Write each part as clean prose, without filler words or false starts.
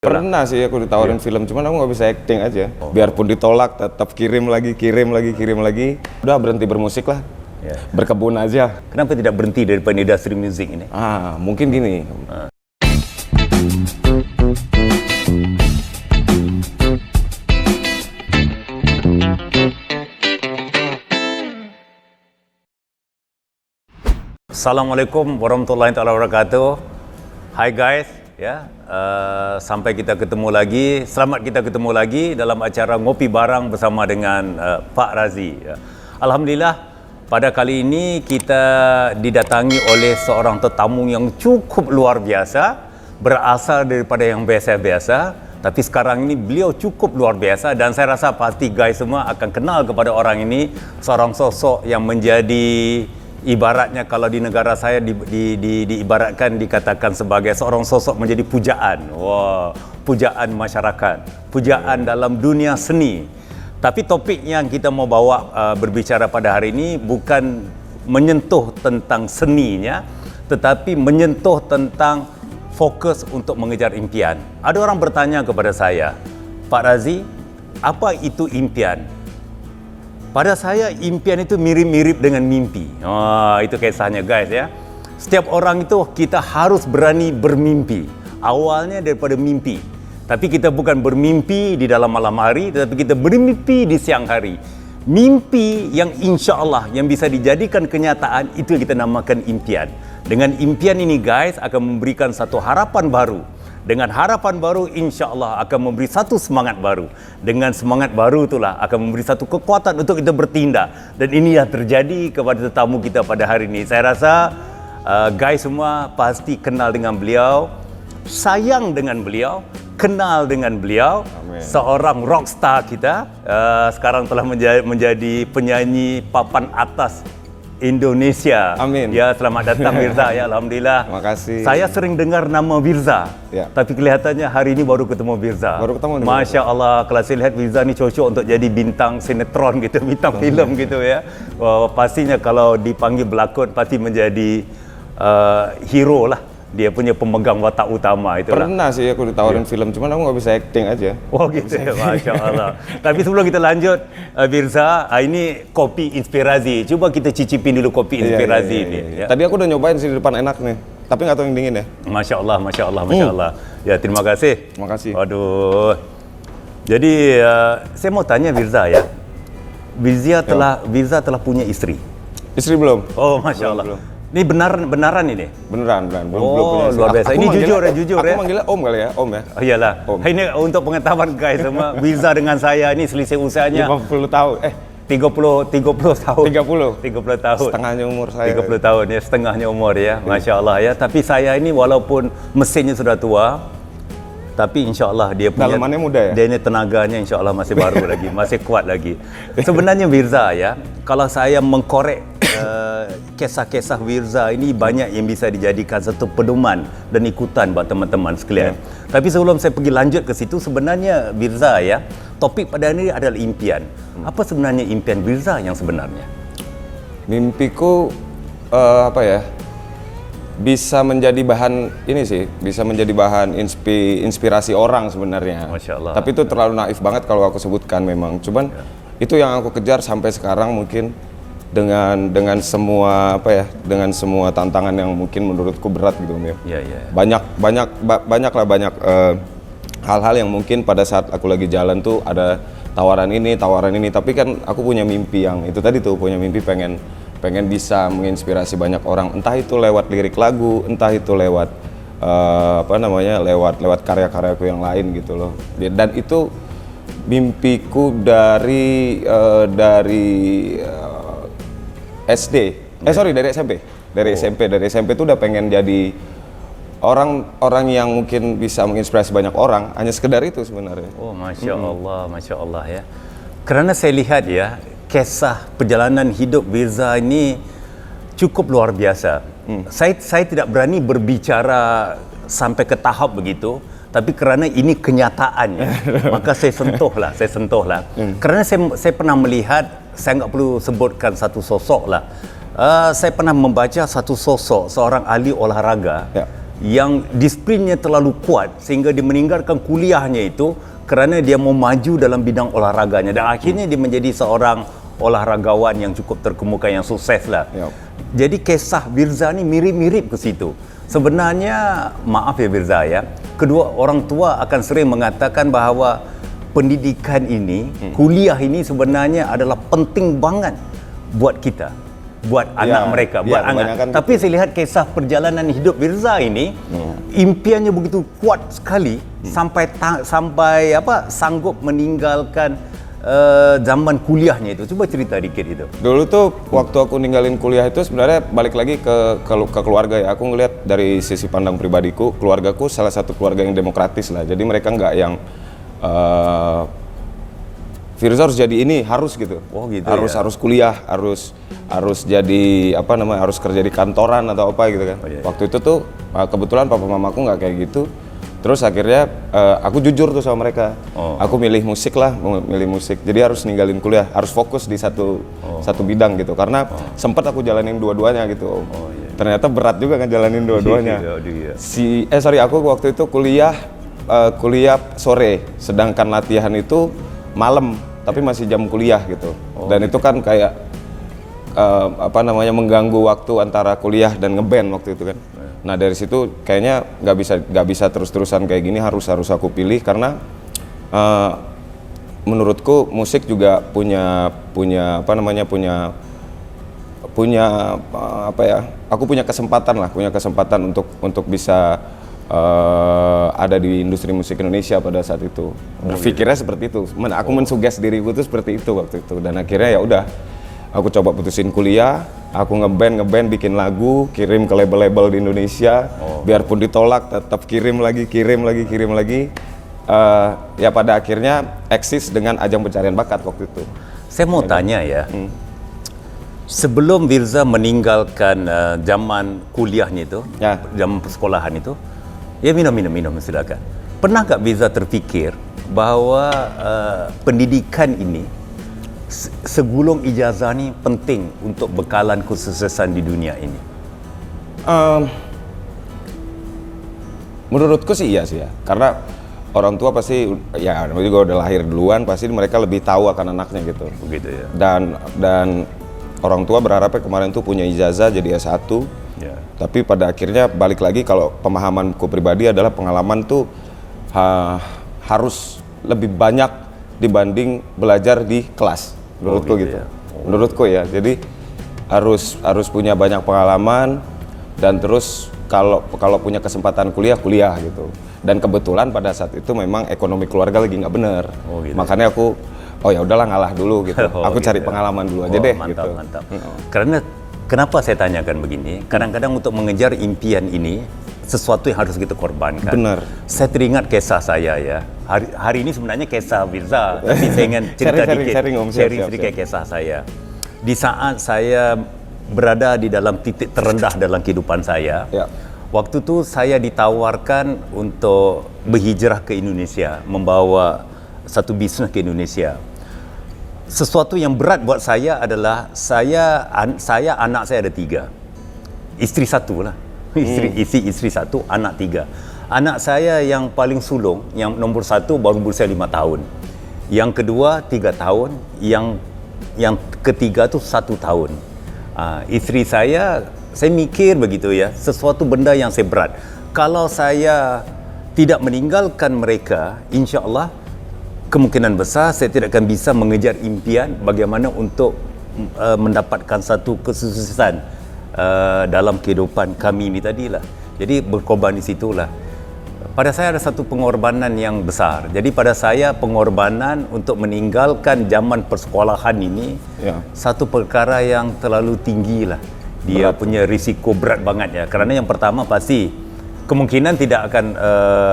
Pernah sih aku ditawarin film, cuman aku nggak bisa acting aja. Biarpun ditolak, tetap kirim lagi. Udah berhenti bermusik lah, berkebun aja. Kenapa tidak berhenti daripada industri musik ini? Mungkin gini. Assalamualaikum warahmatullahi wabarakatuh. Hai guys, sampai kita ketemu lagi. Selamat kita ketemu lagi dalam acara Ngopi Barang bersama dengan Pak Razi. Alhamdulillah, pada kali ini kita didatangi oleh seorang tetamu yang cukup luar biasa, berasal daripada yang biasa-biasa, tapi sekarang ini beliau cukup luar biasa dan saya rasa pasti guys semua akan kenal kepada orang ini, seorang sosok yang menjadi ibaratnya kalau di negara saya diibaratkan dikatakan sebagai seorang sosok menjadi pujaan. Pujaan masyarakat, pujaan dalam dunia seni. Tapi topik yang kita mau bawa berbicara pada hari ini bukan menyentuh tentang seninya, tetapi menyentuh tentang fokus untuk mengejar impian. Ada orang bertanya kepada saya, Pak Razi, apa itu impian? Pada saya, impian itu mirip-mirip dengan mimpi. Itu kisahnya guys ya. Setiap orang itu kita harus berani bermimpi. Awalnya daripada mimpi. Tapi kita bukan bermimpi di dalam malam hari, tetapi kita bermimpi di siang hari. Mimpi yang insya Allah yang bisa dijadikan kenyataan, itu yang kita namakan impian. Dengan impian ini guys akan memberikan satu harapan baru. Dengan harapan baru insya Allah akan memberi satu semangat baru. Dengan semangat baru itulah akan memberi satu kekuatan untuk kita bertindak. Dan ini yang terjadi kepada tetamu kita pada hari ini. Saya rasa guys semua pasti kenal dengan beliau, sayang dengan beliau, kenal dengan beliau. Amin. Seorang rockstar kita, sekarang telah menjadi penyanyi papan atas Indonesia. Amin. Ya, selamat datang Wirza ya, alhamdulillah. Makasih. Saya sering dengar nama Wirza. Ya. Tapi kelihatannya hari ini baru ketemu Wirza. Baru ketemu. Masya Allah, kalau saya lihat Wirza ni cocok untuk jadi bintang sinetron gitu, bintang filem gitu ya. Pastinya kalau dipanggil berlakon pasti menjadi hero lah. Dia punya pemegang watak utama itulah. Pernah sih aku ditawarin film, cuman aku nggak bisa acting aja. Gitu ya, Masya Allah. Tapi sebelum kita lanjut, Wirza, ini kopi inspirasi. Coba kita cicipin dulu kopi inspirasi ini. Ya. Tadi aku udah nyobain sih di depan, enak nih. Tapi nggak tahu yang dingin ya. Masya Allah, Masya Allah, Masya Allah. Ya, terima kasih. Terima kasih. Waduh. Jadi, saya mau tanya Wirza ya. Wirza telah punya istri? Istri belum. Oh, Masya Allah. Belum. Ini benaran ini? Beneran. Belum luar biasa. Ini jujur ya. Aku manggilnya Om kali ya, Om ya. Iyalah. Om. Ini untuk pengetahuan guys semua, Wirza dengan saya ini selisih usianya 50 tahun. 30 tahun. 30 tahun. Setengahnya umur saya. 30 tahun ya, setengahnya umur ya. Masya Allah ya. Tapi saya ini walaupun mesinnya sudah tua, tapi insya Allah dia punya dalamannya muda ya? Dia ini tenaganya insya Allah masih baru lagi, masih kuat lagi. Sebenarnya Wirza ya, kalau saya mengkorek kisah-kisah Wirza ini banyak yang bisa dijadikan satu pedoman dan ikutan buat teman-teman sekalian. Tapi sebelum saya pergi lanjut ke situ, sebenarnya Wirza ya, topik pada hari ini adalah impian. Apa sebenarnya impian Wirza yang sebenarnya? Mimpiku bisa menjadi bahan ini sih, bisa menjadi bahan inspirasi orang sebenarnya. Masya Allah. Tapi itu terlalu naif banget kalau aku sebutkan memang. Cuman itu yang aku kejar sampai sekarang mungkin dengan semua dengan semua tantangan yang mungkin menurutku berat gitu Mir. Banyak hal-hal yang mungkin pada saat aku lagi jalan tuh ada tawaran ini, tapi kan aku punya mimpi yang itu tadi tuh, punya mimpi pengen bisa menginspirasi banyak orang, entah itu lewat lirik lagu, entah itu lewat lewat karya-karyaku yang lain gitu loh. Dan itu mimpiku dari SD. Dari SMP tuh udah pengen jadi orang yang mungkin bisa menginspirasi banyak orang, hanya sekedar itu sebenarnya. Masya Allah ya. Karena saya lihat ya, kisah perjalanan hidup Wirza ini cukup luar biasa. Saya tidak berani berbicara sampai ke tahap begitu, tapi kerana ini kenyataannya, maka saya sentuh lah. Kerana saya pernah melihat, saya nggak perlu sebutkan satu sosok lah. Saya pernah membaca satu sosok, seorang ahli olahraga yang disiplinnya terlalu kuat sehingga dia meninggalkan kuliahnya itu kerana dia mau maju dalam bidang olahraganya, dan akhirnya dia menjadi seorang olahragawan yang cukup terkemuka, yang sukses lah. Jadi kisah Firza ni mirip-mirip ke situ. Sebenarnya, maaf ya Firza ya, kedua orang tua akan sering mengatakan bahawa pendidikan ini, kuliah ini sebenarnya adalah penting banget buat kita, buat anak mereka, buat anak. Tapi saya lihat kisah perjalanan hidup Firza ini, impiannya begitu kuat sekali sampai sanggup meninggalkan zaman kuliahnya itu. Coba cerita dikit itu. Dulu tuh waktu aku ninggalin kuliah itu sebenarnya balik lagi ke keluarga ya. Aku ngelihat dari sisi pandang pribadiku, keluargaku salah satu keluarga yang demokratis lah. Jadi mereka nggak yang Firza harus jadi ini, harus gitu. Oh gitu. Harus kuliah, harus jadi harus kerja di kantoran atau apa gitu kan. Waktu itu tuh kebetulan papa mamaku nggak kayak gitu. Terus akhirnya aku jujur tuh sama mereka. Aku milih musik. Jadi harus ninggalin kuliah, harus fokus di satu bidang gitu. Karena sempat aku jalanin dua-duanya gitu. Ternyata berat juga kan jalanin dua-duanya. Aku waktu itu kuliah sore, sedangkan latihan itu malam, tapi masih jam kuliah gitu. Dan itu kan kayak mengganggu waktu antara kuliah dan ngeband waktu itu kan. Nah dari situ kayaknya nggak bisa terus-terusan kayak gini, harus aku pilih karena menurutku musik juga aku punya kesempatan untuk bisa ada di industri musik Indonesia pada saat itu. Berpikirnya seperti itu. Aku mensuges diriku tuh seperti itu waktu itu, dan akhirnya ya udah. Aku coba putusin kuliah, aku ngeband, bikin lagu, kirim ke label-label di Indonesia. Biarpun ditolak, tetap kirim lagi. Ya pada akhirnya eksis dengan ajang pencarian bakat waktu itu. Saya mau tanya ya, sebelum Firza meninggalkan zaman kuliahnya itu, zaman persekolahan itu, ya minum silakan. Pernah nggak Firza terfikir bahwa pendidikan ini, segulung ijazah ni penting untuk bekalan kesuksesan di dunia ini? Menurutku sih iya sih ya, karena orang tua pasti ya juga udah lahir duluan, pasti mereka lebih tahu akan anaknya gitu. Begitu ya. Dan orang tua berharapnya kemarin tuh punya ijazah jadi S1. Tapi pada akhirnya balik lagi, kalau pemahamanku pribadi adalah pengalaman tuh harus lebih banyak dibanding belajar di kelas. Menurutku gitu. Ya. Menurutku ya. Jadi harus punya banyak pengalaman, dan terus kalau punya kesempatan kuliah gitu. Dan kebetulan pada saat itu memang ekonomi keluarga lagi nggak bener. Gitu. Makanya aku ya udahlah ngalah dulu gitu. Aku cari pengalaman dulu aja deh. Mantap, gitu. Mantap. Karena kenapa saya tanyakan begini? Kadang-kadang untuk mengejar impian ini, sesuatu yang harus kita korbankan. Benar. Saya teringat kisah saya ya. Hari ini sebenarnya kisah Firza, tapi saya ingin cerita sharing sedikit kisah saya. Di saat saya berada di dalam titik terendah dalam kehidupan saya, waktu itu saya ditawarkan untuk berhijrah ke Indonesia, membawa satu bisnes ke Indonesia. Sesuatu yang berat buat saya adalah anak saya ada 3, isteri 1 lah. Isteri 1, anak 3. Anak saya yang paling sulung, yang nombor 1 baru berusia 5 tahun. Yang kedua 3 tahun, yang ketiga tu 1 tahun. Isteri saya mikir begitu ya, sesuatu benda yang saya berat. Kalau saya tidak meninggalkan mereka, insya-Allah kemungkinan besar saya tidak akan bisa mengejar impian bagaimana untuk mendapatkan satu kesuksesan dalam kehidupan kami ini tadilah. Jadi berkorban di situlah. Pada saya ada satu pengorbanan yang besar. Jadi pada saya pengorbanan untuk meninggalkan zaman persekolahan ini satu perkara yang terlalu tinggi lah. Dia punya risiko berat banget ya. Kerana yang pertama pasti kemungkinan tidak akan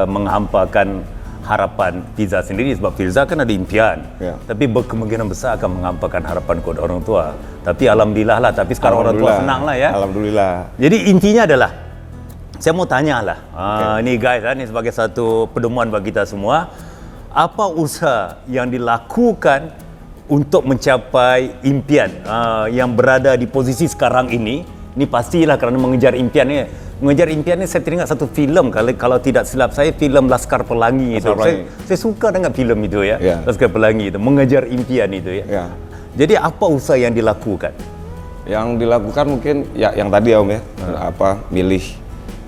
menghampakan harapan Firza sendiri, sebab Firza kan ada impian. Tapi berkemungkinan besar akan menghampakan harapan kepada orang tua. Tapi alhamdulillah lah, tapi sekarang orang tua senang lah ya. Alhamdulillah. Jadi intinya adalah saya mau tanya lah, ini guys, ini sebagai satu pedoman bagi kita semua, apa usaha yang dilakukan untuk mencapai impian yang berada di posisi sekarang ini pastilah kerana mengejar impian ni Mengejar impian ni saya teringat satu filem, kalau tidak silap saya, filem Laskar Pelangi itu. Saya suka dengan filem itu ya, Laskar Pelangi itu, mengejar impian itu ya. Jadi apa usaha yang dilakukan? Yang dilakukan mungkin ya yang tadi ya Om ya,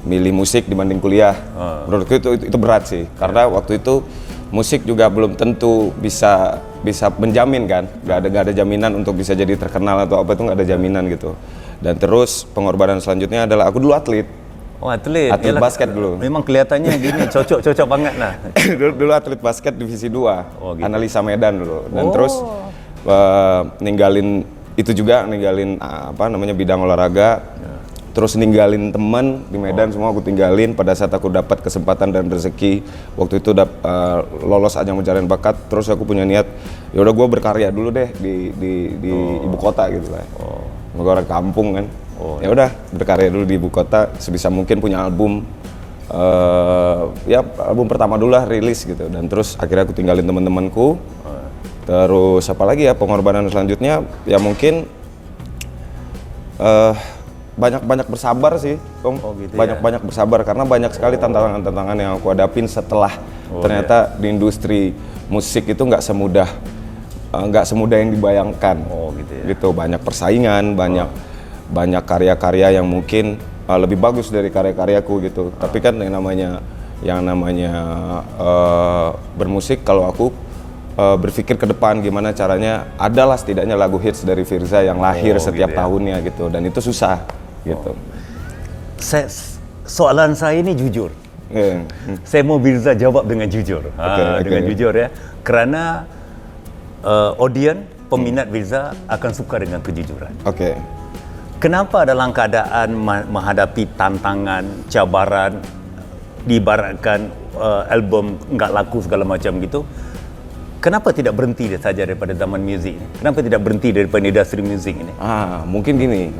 milih musik dibanding kuliah. Menurutku itu berat sih, karena waktu itu musik juga belum tentu bisa menjamin kan, nggak ada jaminan untuk bisa jadi terkenal atau apa, itu nggak ada jaminan gitu. Dan terus pengorbanan selanjutnya adalah aku dulu atlet. Oh, atlet Basket dulu. Memang kelihatannya gini cocok banget lah. dulu atlet basket divisi 2, Analisa Medan dulu. Dan terus ninggalin bidang olahraga. Terus ninggalin teman di Medan, semua aku tinggalin pada saat aku dapat kesempatan dan rezeki. Waktu itu lolos ajang pencarian bakat, terus aku punya niat, ya udah gue berkarya dulu deh di ibu kota gitu lah. Gue orang kampung kan. Ya udah berkarya dulu di ibu kota, sebisa mungkin punya album. Album pertama dulu lah rilis gitu. Dan terus akhirnya aku tinggalin teman-temanku. Terus apa lagi ya pengorbanan selanjutnya, ya mungkin banyak bersabar sih, Om. Gitu banyak bersabar karena banyak sekali tantangan-tantangan yang aku hadapin setelah ternyata di industri musik itu nggak semudah yang dibayangkan. Gitu, banyak persaingan, banyak karya-karya yang mungkin lebih bagus dari karya-karyaku gitu. Tapi kan yang namanya bermusik, kalau aku berpikir ke depan gimana caranya adalah setidaknya lagu hits dari Firza yang lahir setiap tahunnya gitu, dan itu susah gitu. Soalan saya ini jujur. Saya mau Firza jawab dengan jujur. Dengan jujur ya. Karena audiens, peminat Firza akan suka dengan kejujuran. Kenapa dalam keadaan menghadapi tantangan, cabaran, diibaratkan album nggak laku segala macam gitu, kenapa tidak berhenti saja daripada zaman muzik ini? Kenapa tidak berhenti daripada industri muzik ini? Mungkin gini,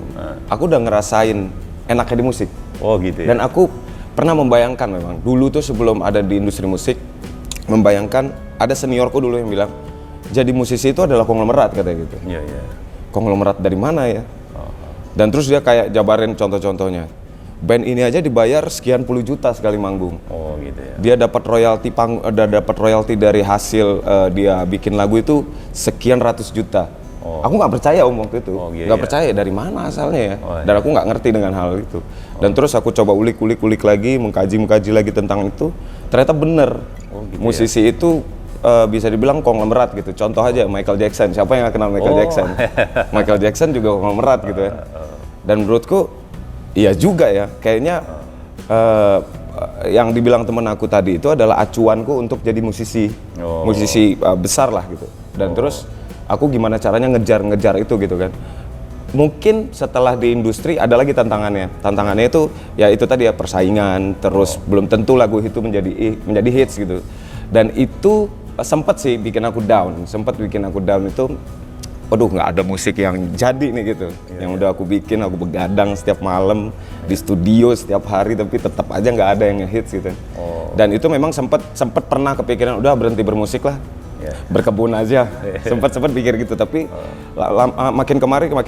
aku udah ngerasain enaknya di musik. Gitu ya. Dan aku pernah membayangkan memang, dulu tuh sebelum ada di industri musik, membayangkan ada seniorku dulu yang bilang, jadi musisi itu adalah konglomerat katanya gitu. Konglomerat dari mana ya? Dan terus dia kayak jabarin contoh-contohnya. Band ini aja dibayar sekian puluh juta sekali manggung. Gitu ya. Dia dapat royalti dari hasil dia bikin lagu itu sekian ratus juta. Aku nggak percaya waktu itu, nggak percaya dari mana asalnya ya. Dan aku nggak ngerti dengan hal itu. Dan terus aku coba ulik lagi, mengkaji lagi tentang itu. Ternyata bener, musisi itu bisa dibilang konglomerat gitu. Contoh aja Michael Jackson. Siapa yang nggak kenal Michael Jackson? Michael Jackson juga konglomerat gitu ya. Dan menurutku iya juga ya, kayaknya yang dibilang temen aku tadi itu adalah acuanku untuk jadi musisi besar lah gitu. Dan terus aku gimana caranya ngejar itu gitu kan. Mungkin setelah di industri ada lagi tantangannya itu ya itu tadi ya, persaingan, terus belum tentu lagu itu menjadi hits gitu. Dan itu sempat bikin aku down itu. Waduh, nggak ada musik yang jadi nih gitu. Yang udah aku bikin, aku begadang setiap malam di studio setiap hari, tapi tetap aja nggak ada yang ngehits gitu. Dan itu memang sempat pernah kepikiran udah berhenti bermusik lah, berkebun aja. Sempat pikir gitu, tapi makin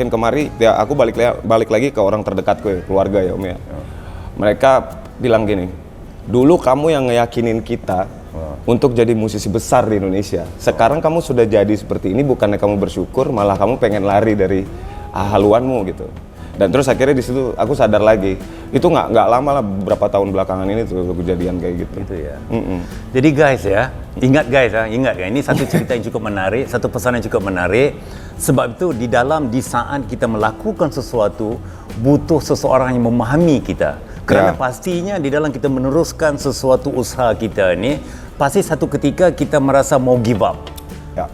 kemari ya aku balik lagi ke orang terdekatku ya, keluarga ya Om ya. Mereka bilang gini, dulu kamu yang ngeyakinin kita untuk jadi musisi besar di Indonesia. Sekarang kamu sudah jadi seperti ini, bukannya kamu bersyukur, malah kamu pengen lari dari haluanmu gitu. Dan terus akhirnya di situ aku sadar lagi, itu nggak lama lah, beberapa tahun belakangan ini tuh kejadian kayak gitu. Gitu ya. Jadi guys ya, ingat ya, ini satu cerita yang cukup menarik, satu pesan yang cukup menarik. Sebab itu di saat kita melakukan sesuatu, butuh seseorang yang memahami kita. Kerana pastinya di dalam kita meneruskan sesuatu usaha kita ini, pasti satu ketika kita merasa mau give up.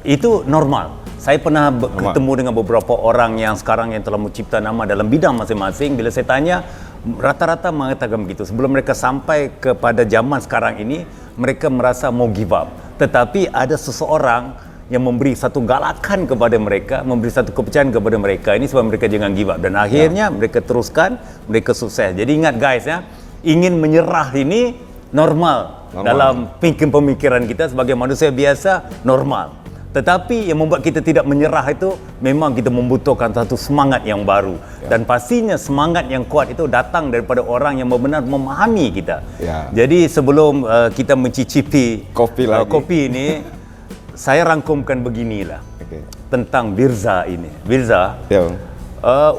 Itu normal. Saya pernah ketemu dengan beberapa orang yang sekarang yang telah mencipta nama dalam bidang masing-masing. Bila saya tanya, rata-rata mengatakan begitu. Sebelum mereka sampai kepada zaman sekarang ini, mereka merasa mau give up. Tetapi ada seseorang yang memberi satu galakan kepada mereka, memberi satu kepercayaan kepada mereka. Ini sebab mereka jangan give up. Dan akhirnya mereka teruskan, mereka sukses. Jadi ingat guys ya, ingin menyerah ini normal. Dalam pemikiran kita sebagai manusia biasa, normal. Tetapi yang membuat kita tidak menyerah itu memang kita membutuhkan satu semangat yang baru. Dan pastinya semangat yang kuat itu datang daripada orang yang benar-benar memahami kita. Jadi sebelum kita mencicipi kopi ini, saya rangkumkan beginilah tentang Birza ini. Birza,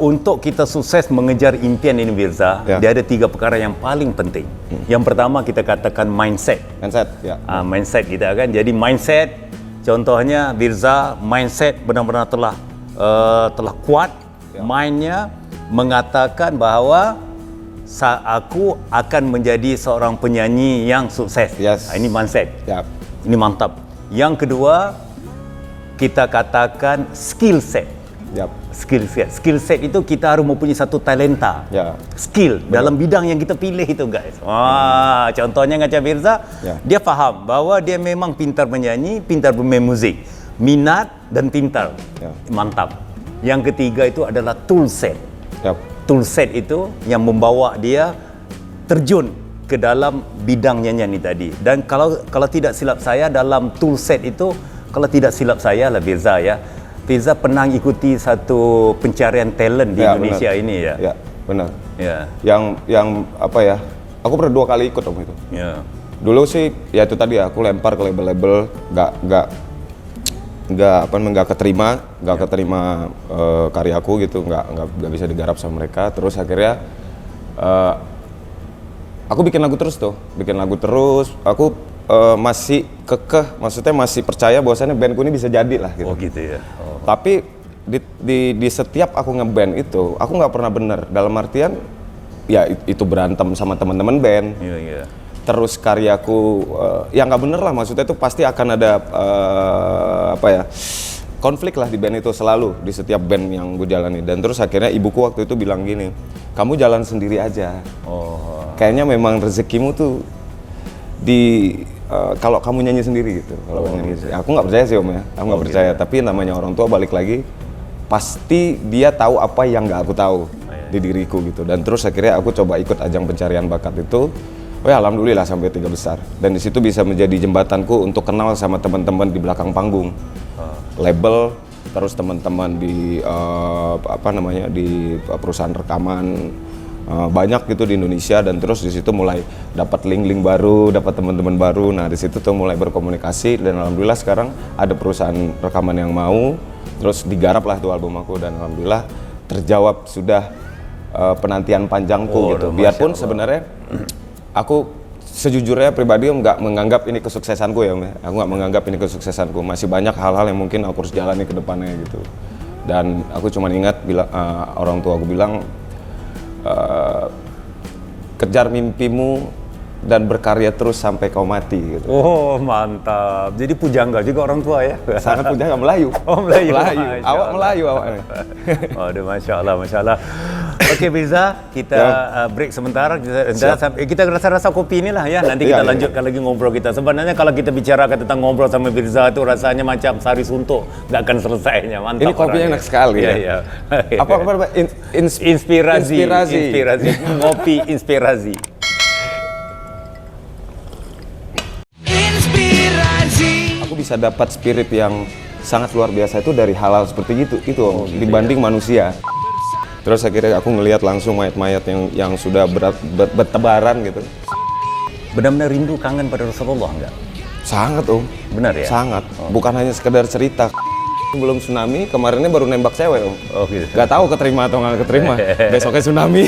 untuk kita sukses mengejar impian ini Birza, dia ada 3 perkara yang paling penting. Yang pertama kita katakan mindset. Mindset kita kan. Jadi mindset, contohnya Birza, mindset benar-benar telah kuat. Mindnya mengatakan bahawa aku akan menjadi seorang penyanyi yang sukses. Ini mindset. Ini mantap. Yang kedua, kita katakan skill set. Skill set itu kita harus mempunyai satu talenta. Skill dalam bidang yang kita pilih itu guys. Contohnya macam Birza, dia faham bahwa dia memang pintar menyanyi, pintar bermain muzik, minat dan pintar. Mantap. Yang ketiga itu adalah tool set. Tool set itu yang membawa dia terjun ke dalam bidang nyanyian ini tadi. Dan kalau tidak silap saya, dalam tool set itu, kalau tidak silap saya lah Birza Birza pernah ikuti satu pencarian talent di Indonesia ini ya. Benar. Yang apa ya? Aku pernah 2 kali ikut itu. Dulu sih ya itu tadi aku lempar ke label-label, nggak keterima karyaku gitu, nggak bisa digarap sama mereka. Terus akhirnya aku bikin lagu terus. Aku masih kekeh, maksudnya masih percaya bahwasannya bandku ini bisa jadi lah gitu. Tapi di setiap aku ngeband itu, aku nggak pernah bener. Dalam artian, ya itu berantem sama teman-teman band. Terus karyaku, ya nggak bener lah. Maksudnya itu pasti akan ada konflik lah di band itu selalu, di setiap band yang gue jalani. Dan terus akhirnya ibuku waktu itu bilang gini, kamu jalan sendiri aja. Kayaknya memang rezekimu tuh kalau kamu nyanyi sendiri gitu. Aku nggak percaya sih Om ya, aku nggak percaya. Tapi namanya orang tua balik lagi, pasti dia tahu apa yang nggak aku tahu di diriku gitu. Dan terus akhirnya aku coba ikut ajang pencarian bakat itu. Alhamdulillah sampai 3 besar. Dan di situ bisa menjadi jembatanku untuk kenal sama teman-teman di belakang panggung, label, terus teman-teman di di perusahaan rekaman. Banyak gitu di Indonesia, dan terus di situ mulai dapat link-link baru, dapat teman-teman baru. Nah di situ tuh mulai berkomunikasi, dan alhamdulillah sekarang ada perusahaan rekaman yang mau, terus digarap lah tuh album aku, dan alhamdulillah terjawab sudah penantian panjangku gitu. Biarpun sebenarnya aku sejujurnya pribadi nggak menganggap ini kesuksesanku ya, aku nggak menganggap ini kesuksesanku. Masih banyak hal-hal yang mungkin aku harus jalani ke depannya gitu. Dan aku cuma ingat orang tua aku bilang, kejar mimpimu dan berkarya terus sampai kau mati gitu. Mantap. Jadi pujangga juga orang tua ya? Sangat pujangga, Melayu. Melayu. Awak Melayu awaknya. Waduh, Masya Allah. Oke Birza, kita break sebentar. Kita rasa-rasa kopi inilah ya. Nanti kita lanjutkan lagi ngobrol kita. Sebenarnya kalau kita bicarakan tentang ngobrol sama Birza itu rasanya macam sari suntuk, nggak akan selesainya. Mantap. Ini kopinya enak sekali ya. Apa? Inspirasi. Ngopi inspirasi. Aku bisa dapat spirit yang sangat luar biasa itu dari hal-hal seperti itu dibanding manusia. Terus akhirnya aku ngelihat langsung mayat-mayat yang sudah bertebaran gitu. Benar-benar rindu, kangen pada Rasulullah enggak? Sangat Om. Benar ya? Sangat. Bukan hanya sekedar cerita. Sebelum tsunami, kemarinnya baru nembak cewek Om. Gitu. Gak tahu keterima atau nggak keterima. Besoknya tsunami.